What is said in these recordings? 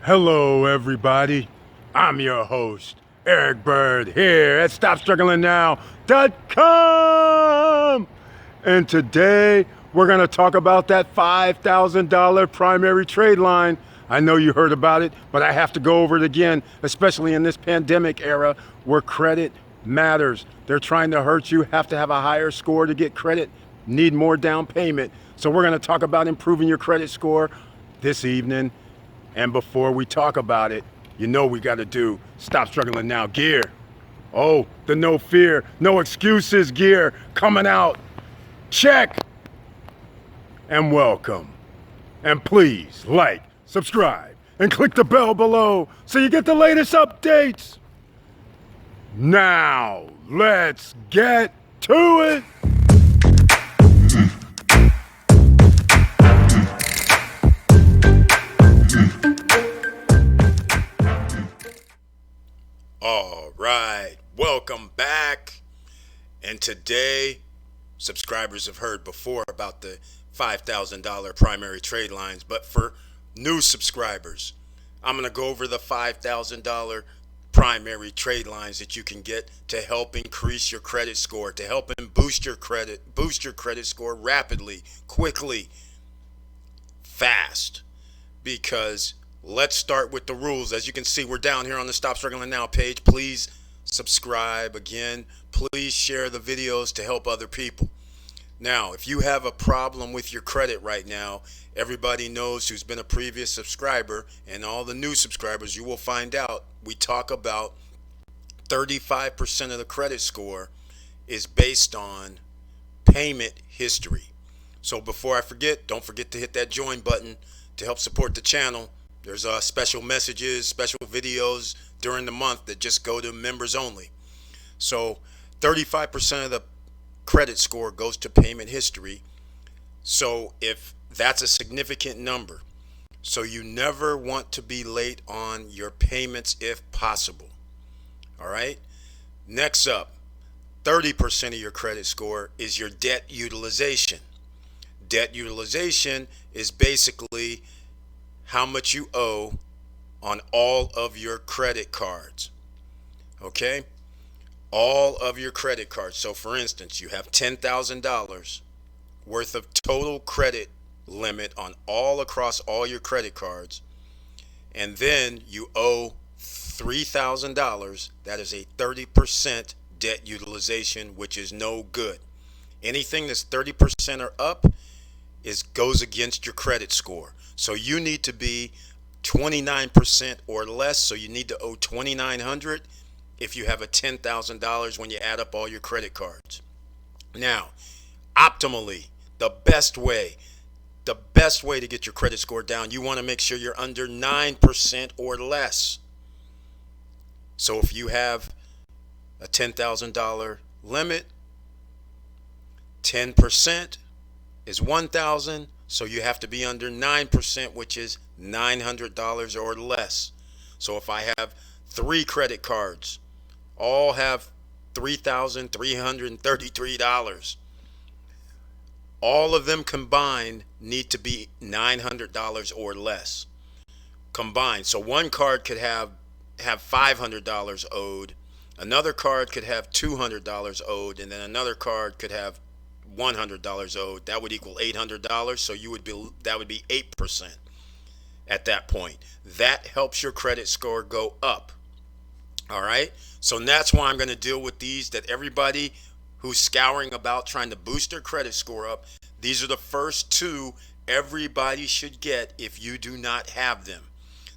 Hello, everybody. I'm your host, Eric Bird, here at StopStrugglingNow.com. And today, we're going to talk about that $5,000 primary trade line. I know you heard about it, but I have to go over it again, especially in this pandemic era where credit matters. They're trying to hurt you, have to have a higher score to get credit, need more down payment. So, we're going to talk about improving your credit score this evening. And before we talk about it, you know we got to do Stop Struggling Now gear. Oh, the no fear, no excuses gear coming out. Check. And welcome. And please like, subscribe, and click the bell below so you get the latest updates. Now, let's get to it. All right, welcome back. And today, subscribers have heard before about the $5,000 primary trade lines, but for new subscribers, I'm going to go over the $5,000 primary trade lines that you can get to help increase your credit score, to help and boost your credit score rapidly, quickly, fast. Because let's start with the rules. As you can see, we're down here on the Stop Struggling Now page. Please subscribe again. Please share the videos to help other people. Now, if you have a problem with your credit right now, everybody knows who's been a previous subscriber, and all the new subscribers, you will find out we talk about 35% of the credit score is based on payment history. So before I forget, don't forget to hit that join button to help support the channel. There's special messages, special videos during the month that just go to members only. So 35% of the credit score goes to payment history. So if that's a significant number, so you never want to be late on your payments if possible. All right. Next up, 30% of your credit score is your debt utilization. Debt utilization is basically how much you owe on all of your credit cards. Okay? All of your credit cards. So for instance, you have $10,000 worth of total credit limit on all across all your credit cards, and then you owe $3,000. That is a 30% debt utilization, which is no good. Anything that's 30% or up goes against your credit score. So you need to be 29% or less. So you need to owe $2,900 if you have a $10,000 when you add up all your credit cards. Now, optimally, the best way to get your credit score down, you want to make sure you're under 9% or less. So if you have a $10,000 limit, 10% is $1,000, so you have to be under 9%, which is $900 or less. So if I have 3 credit cards, all have $3,333, all of them combined need to be $900 or less combined. So one card could have $500 owed, another card could have $200 owed, and then another card could have $100 owed. That would equal $800. So that would be 8% at that point. That helps your credit score go up. All right. So that's why I'm going to deal with these, that everybody who's scouring about trying to boost their credit score up, these are the first 2 everybody should get if you do not have them.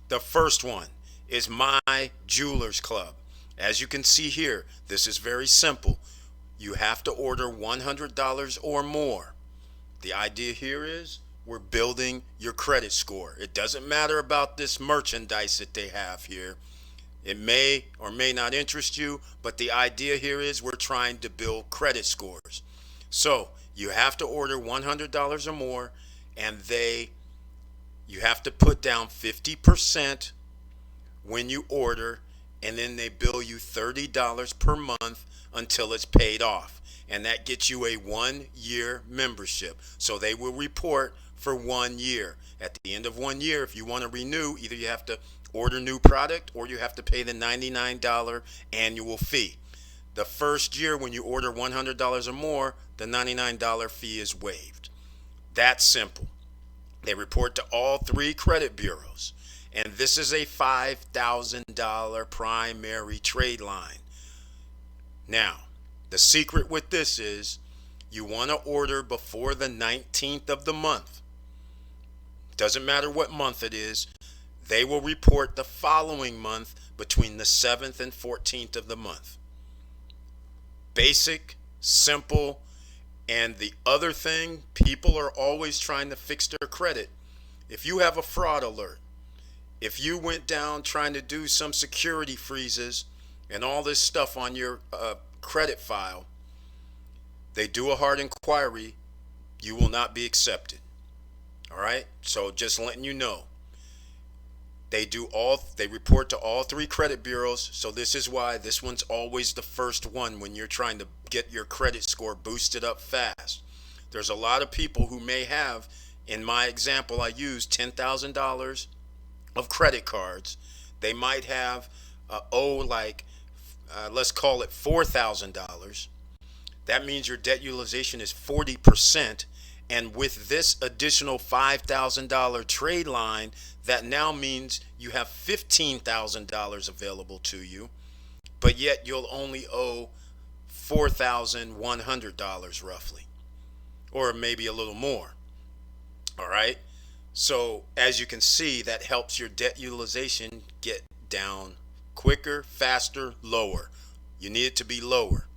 The first one is My Jewelers Club. As you can see here, this is very simple. You have to order $100 or more. The idea here is we're building your credit score. It doesn't matter about this merchandise that they have here. It may or may not interest you, but the idea here is we're trying to build credit scores. So you have to order $100 or more, and you have to put down 50% when you order, and then they bill you $30 per month until it's paid off. And that gets you a 1-year membership. So they will report for 1 year. At the end of 1 year, if you want to renew, either you have to order new product or you have to pay the $99 annual fee. The first year when you order $100 or more, the $99 fee is waived. That's simple. They report to all three credit bureaus. And this is a $5,000 primary trade line. Now, the secret with this is you want to order before the 19th of the month. Doesn't matter what month it is. They will report the following month between the 7th and 14th of the month. Basic, simple, and the other thing, people are always trying to fix their credit. If you have a fraud alert, if you went down trying to do some security freezes and all this stuff on your credit file, they do a hard inquiry, you will not be accepted. All right? So just letting you know. They report to all three credit bureaus, so this is why this one's always the first one when you're trying to get your credit score boosted up fast. There's a lot of people who may have, in my example I used, $10,000 of credit cards. They might have let's call it $4,000. That means your debt utilization is 40%. And with this additional $5,000 trade line, that now means you have $15,000 available to you, but yet you'll only owe $4,100 roughly, or maybe a little more. All right. So as you can see, that helps your debt utilization get down quicker, faster, lower. You need it to be lower.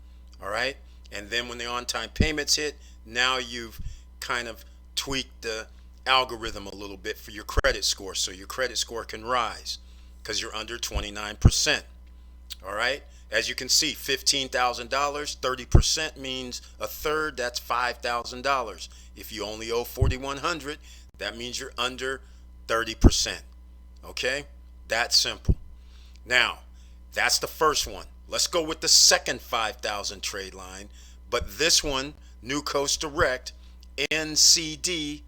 All right. And then when the on-time payments hit, now you've kind of tweak the algorithm a little bit for your credit score, so your credit score can rise because you're under 29%. All right, as you can see, $15,000, 30% means a third. That's $5,000. If you only owe $4,100, that means you're under 30%. Okay, that's simple. Now, that's the first one. Let's go with the second 5,000 trade line, but this one, New Coast Direct, NCD,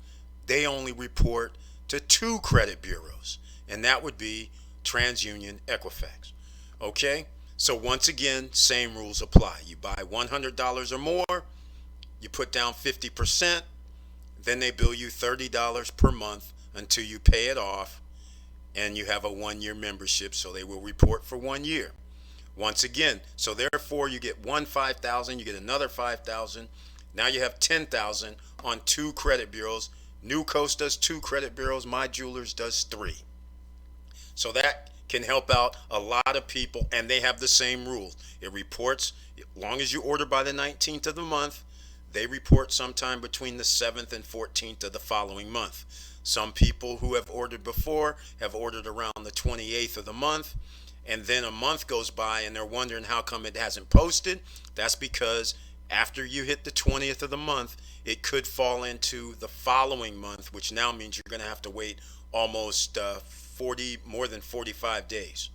they only report to two credit bureaus, and that would be TransUnion, Equifax. Okay, so once again, same rules apply. You buy $100 or more, you put down 50%, then they bill you $30 per month until you pay it off, and you have a 1-year membership, so they will report for 1 year. Once again, so therefore you get one 5,000, you get another 5,000. Now you have 10,000 on two credit bureaus. New Coast does two credit bureaus. My Jewelers does three. So that can help out a lot of people, and they have the same rules. It reports, as long as you order by the 19th of the month, they report sometime between the 7th and 14th of the following month. Some people who have ordered before have ordered around the 28th of the month, and then a month goes by and they're wondering how come it hasn't posted. That's because after you hit the 20th of the month, it could fall into the following month, which now means you're going to have to wait almost more than 45 days.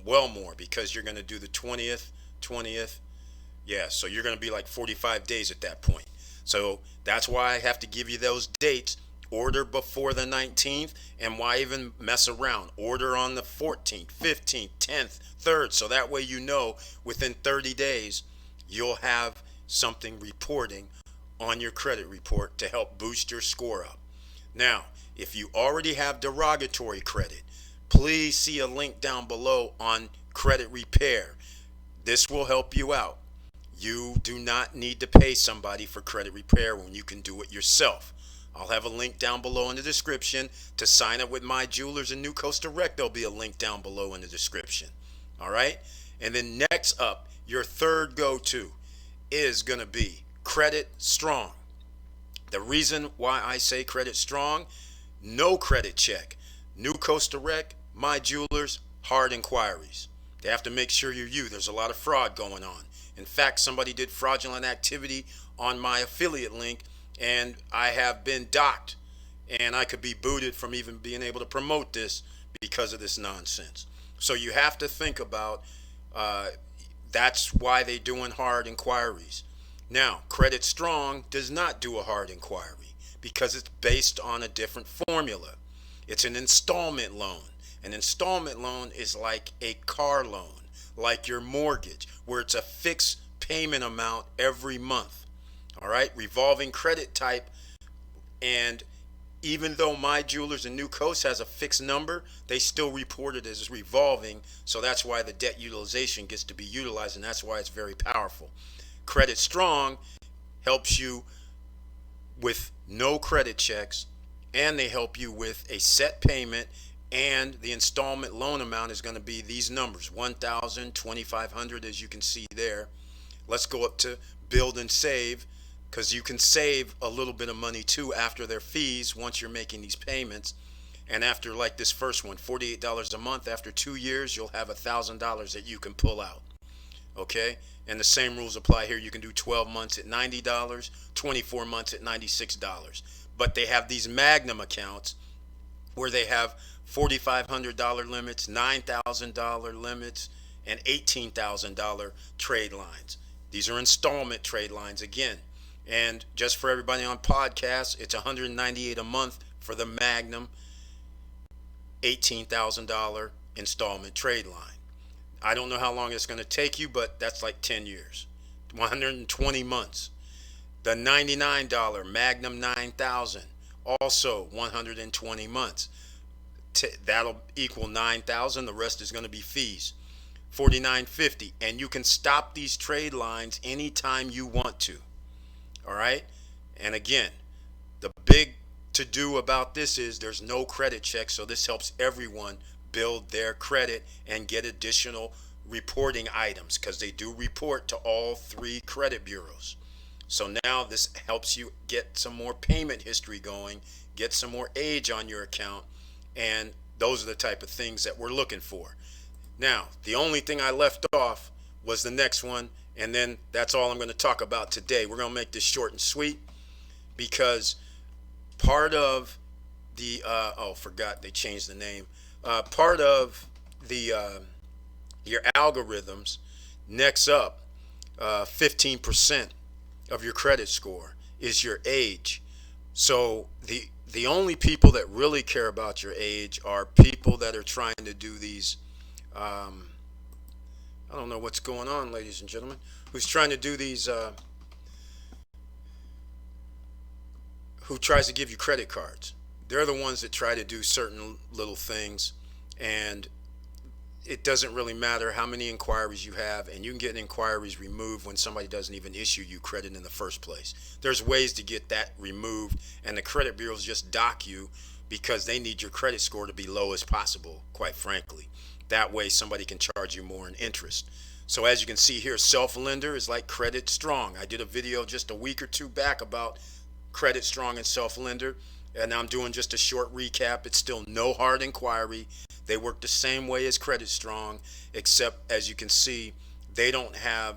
Well more, because you're going to do the 20th. Yeah, so you're going to be like 45 days at that point. So that's why I have to give you those dates. Order before the 19th, and why even mess around? Order on the 14th, 15th, 10th, 3rd, so that way you know within 30 days you'll have something reporting on your credit report to help boost your score up. Now, if you already have derogatory credit, please see a link down below on credit repair. This will help you out. You do not need to pay somebody for credit repair when you can do it yourself. I'll have a link down below in the description. To sign up with My Jewelers and New Coast Direct, there'll be a link down below in the description. All right? And then next up, your third go-to is going to be Credit Strong. The reason why I say Credit Strong, no credit check. New Coast Direct, My Jewelers, hard inquiries. They have to make sure you're you. There's a lot of fraud going on. In fact, somebody did fraudulent activity on my affiliate link, and I have been docked, and I could be booted from even being able to promote this because of this nonsense. So you have to think about that's why they're doing hard inquiries. Now, Credit Strong does not do a hard inquiry because it's based on a different formula. It's an installment loan. An installment loan is like a car loan, like your mortgage, where it's a fixed payment amount every month. All right, revolving credit type. And even though My Jewelers and New Coast has a fixed number, they still report it as revolving. So that's why the debt utilization gets to be utilized, and that's why it's very powerful. Credit Strong helps you with no credit checks, and they help you with a set payment, and the installment loan amount is going to be these numbers: 1,000, 2,500, as you can see there. Let's go up to Build and Save, because you can save a little bit of money too after their fees once you're making these payments. And after, like this first one, $48 a month, after 2 years you'll have $1,000 that you can pull out. Okay, and the same rules apply here. You can do 12 months at $90, 24 months at $96. But they have these Magnum accounts where they have $4,500 limits, $9,000 limits, and $18,000 trade lines. These are installment trade lines again. And just for everybody on podcasts, it's $198 a month for the Magnum $18,000 installment trade line. I don't know how long it's going to take you, but that's like 10 years, 120 months. The $99 Magnum 9000, also 120 months. That'll equal 9,000. The rest is going to be fees. $49.50, and you can stop these trade lines anytime you want to. All right, and again, the big to do about this is there's no credit check, so this helps everyone build their credit and get additional reporting items, because they do report to all 3 credit bureaus. So now this helps you get some more payment history going, get some more age on your account, and those are the type of things that we're looking for. Now, the only thing I left off was the next one, and then that's all I'm going to talk about today. We're going to make this short and sweet, because part of the forgot they changed the name. Part of the your algorithms next up, 15% of your credit score is your age. So the only people that really care about your age are people that are trying to do these I don't know what's going on, ladies and gentlemen, who's trying to do these who tries to give you credit cards. They're the ones that try to do certain little things, and it doesn't really matter how many inquiries you have, and you can get inquiries removed when somebody doesn't even issue you credit in the first place. There's ways to get that removed, and the credit bureaus just dock you because they need your credit score to be low as possible, quite frankly. That way somebody can charge you more in interest. So as you can see here, self-lender is like Credit Strong. I did a video just a week or two back about Credit Strong and self-lender, and I'm doing just a short recap. It's still no hard inquiry. They work the same way as Credit Strong, except as you can see, they don't have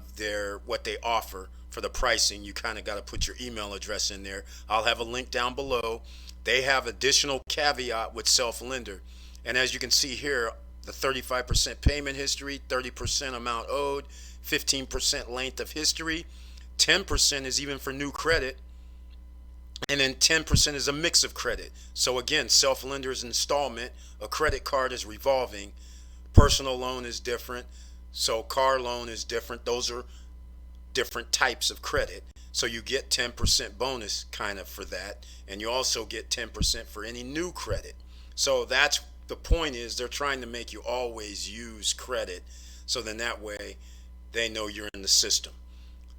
what they offer for the pricing. You kind of got to put your email address in there. I'll have a link down below. They have additional caveat with self-lender, and as you can see here, the 35% payment history, 30% amount owed, 15% length of history, 10% is even for new credit, and then 10% is a mix of credit. So again, self-lender is installment, a credit card is revolving, personal loan is different, so car loan is different. Those are different types of credit. So you get 10% bonus kind of for that, and you also get 10% for any new credit. So that's the point, is they're trying to make you always use credit, so then that way they know you're in the system.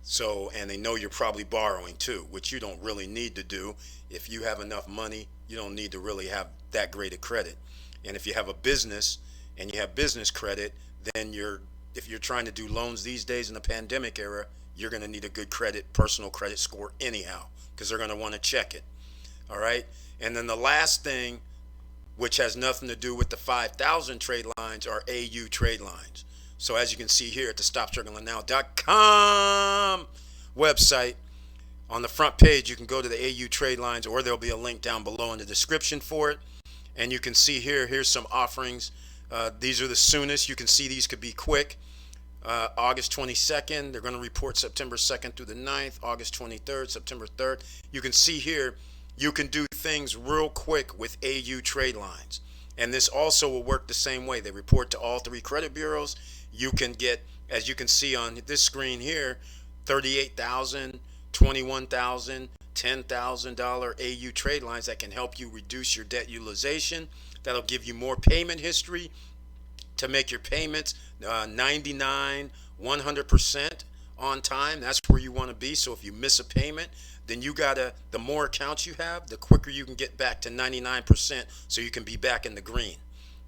So, and they know you're probably borrowing too, which you don't really need to do. If you have enough money, you don't need to really have that great a credit. And if you have a business and you have business credit, then if you're trying to do loans these days in the pandemic era, you're going to need a good personal credit score anyhow, because they're going to want to check it. All right. And then the last thing, which has nothing to do with the 5,000 trade lines, are AU trade lines. So as you can see here at the StopStrugglingNow.com website, on the front page you can go to the AU trade lines, or there'll be a link down below in the description for it. And you can see here's some offerings. These are the soonest. You can see these could be quick. August 22nd, they're going to report September 2nd through the 9th, August 23rd, September 3rd. You can see here you can do things real quick with AU Tradelines. And this also will work the same way. They report to all three credit bureaus. You can get, as you can see on this screen here, 38,000, 21,000, $10,000 AU Tradelines that can help you reduce your debt utilization. That'll give you more payment history to make your payments 99, 100% on time. That's where you want to be. So if you miss a payment, then you gotta, the more accounts you have, the quicker you can get back to 99% so you can be back in the green.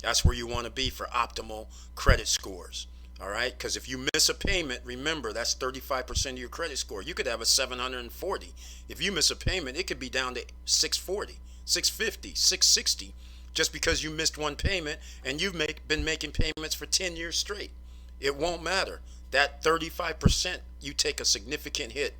That's where you want to be for optimal credit scores. All right, because if you miss a payment, remember that's 35% of your credit score. You could have a 740. If you miss a payment, it could be down to 640, 650, 660, just because you missed one payment and you've been making payments for 10 years straight. It won't matter. That 35%, you take a significant hit.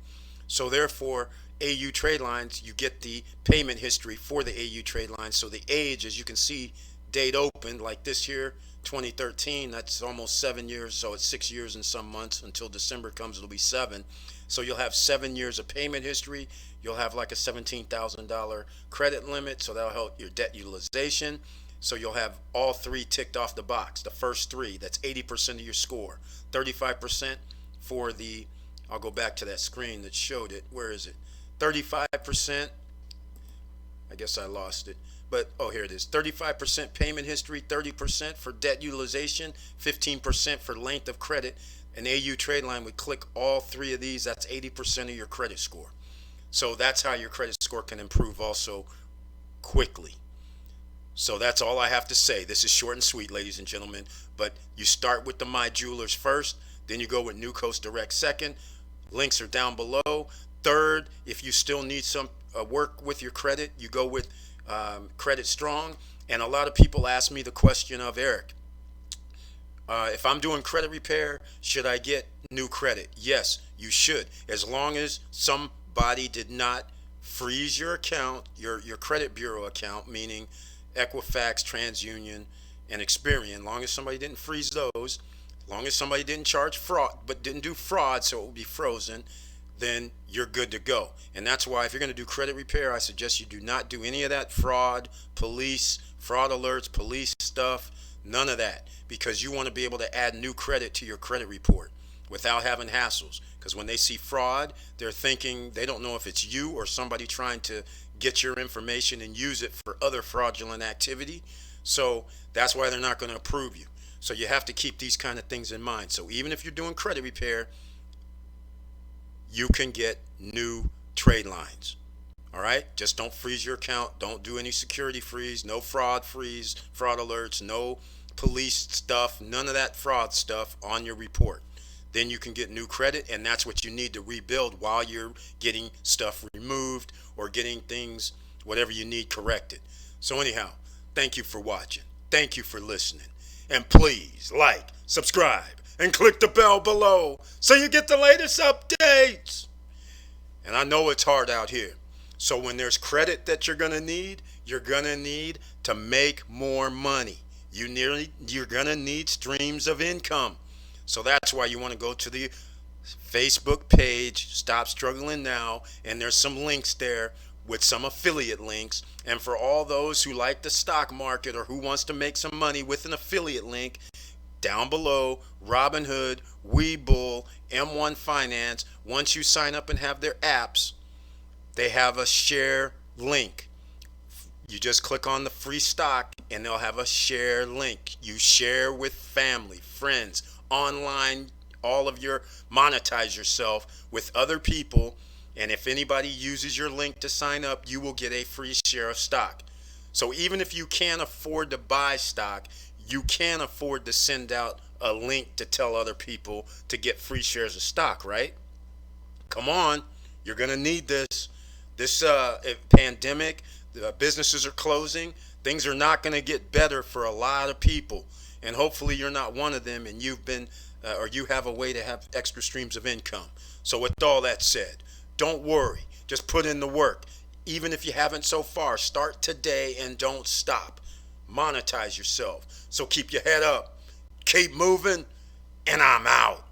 So therefore, AU Tradelines, you get the payment history for the AU Tradelines. So the age, as you can see, date opened like this here, 2013, that's almost 7 years. So it's 6 years and some months until December comes, it'll be 7. So you'll have 7 years of payment history. You'll have like a $17,000 credit limit. So that'll help your debt utilization. So you'll have all three ticked off the box. The first three, that's 80% of your score. 35% for the, I'll go back to that screen that showed it. Where is it? 35%. I guess I lost it. But, oh, here it is. 35% payment history, 30% for debt utilization, 15% for length of credit. An AU Tradeline would click all three of these. That's 80% of your credit score. So that's how your credit score can improve also quickly. So that's all I have to say. This is short and sweet, ladies and gentlemen. But you start with the My Jewelers first. Then you go with New Coast Direct second. Links are down below. Third, if you still need some work with your credit, you go with Credit Strong. And a lot of people ask me the question of, Eric, if I'm doing credit repair, should I get new credit? Yes, you should, as long as somebody did not freeze your account, your credit bureau account, meaning Equifax, TransUnion, and Experian. Long as somebody didn't freeze those, long as somebody didn't charge fraud, but didn't do fraud, so it will be frozen, then you're good to go. And that's why if you're going to do credit repair, I suggest you do not do any of that fraud, police, fraud alerts, police stuff, none of that, because you want to be able to add new credit to your credit report without having hassles. Because when they see fraud, they're thinking, they don't know if it's you or somebody trying to get your information and use it for other fraudulent activity. So that's why they're not going to approve you. So you have to keep these kind of things in mind. So even if you're doing credit repair, you can get new trade lines. All right, just don't freeze your account. Don't do any security freeze, no fraud freeze, fraud alerts, no police stuff, none of that fraud stuff on your report. Then you can get new credit, and that's what you need to rebuild while you're getting stuff removed or getting things, whatever you need, corrected. So anyhow, thank you for watching. Thank you for listening. And please like, subscribe, and click the bell below so you get the latest updates. And I know it's hard out here. So when there's credit that you're going to need to make more money. You're going to need streams of income. So that's why you want to go to the Facebook page, Stop Struggling Now, and there's some links there with some affiliate links. And for all those who like the stock market or who wants to make some money with an affiliate link, down below, Robinhood, Webull, M1 Finance, once you sign up and have their apps, they have a share link. You just click on the free stock and they'll have a share link. You share with family, friends, online, all of your, monetize yourself with other people. And if anybody uses your link to sign up, you will get a free share of stock. So even if you can't afford to buy stock, you can afford to send out a link to tell other people to get free shares of stock, right? Come on, you're going to need this. This pandemic, the businesses are closing. Things are not going to get better for a lot of people. And hopefully you're not one of them and you've been, or you have a way to have extra streams of income. So with all that said, don't worry. Just put in the work. Even if you haven't so far, start today and don't stop. Monetize yourself. So keep your head up. Keep moving, and I'm out.